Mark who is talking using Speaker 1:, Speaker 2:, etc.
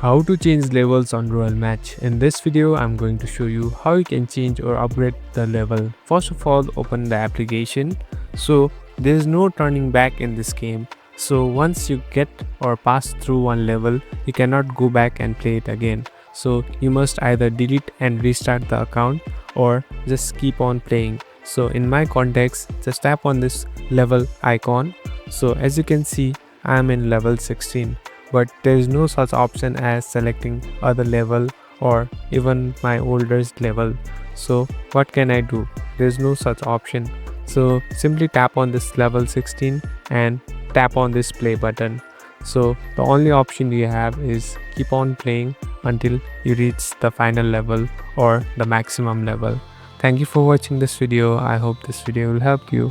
Speaker 1: How to change levels on Royal Match. In this video, I'm going to show you how you can change or upgrade the level. First of all, open the application. So there is no turning back in this game. So once you get or pass through one level, you cannot go back and play it again. So you must either delete and restart the account or just keep on playing. So in my context, just tap on this level icon. So as you can see, I am in level 16. But there is no such option as selecting other level or even my oldest level. So what can I do? There is no such option. So simply tap on this level 16 and tap on this play button. So the only option you have is keep on playing until you reach the final level or the maximum level. Thank you for watching this video. I hope this video will help you.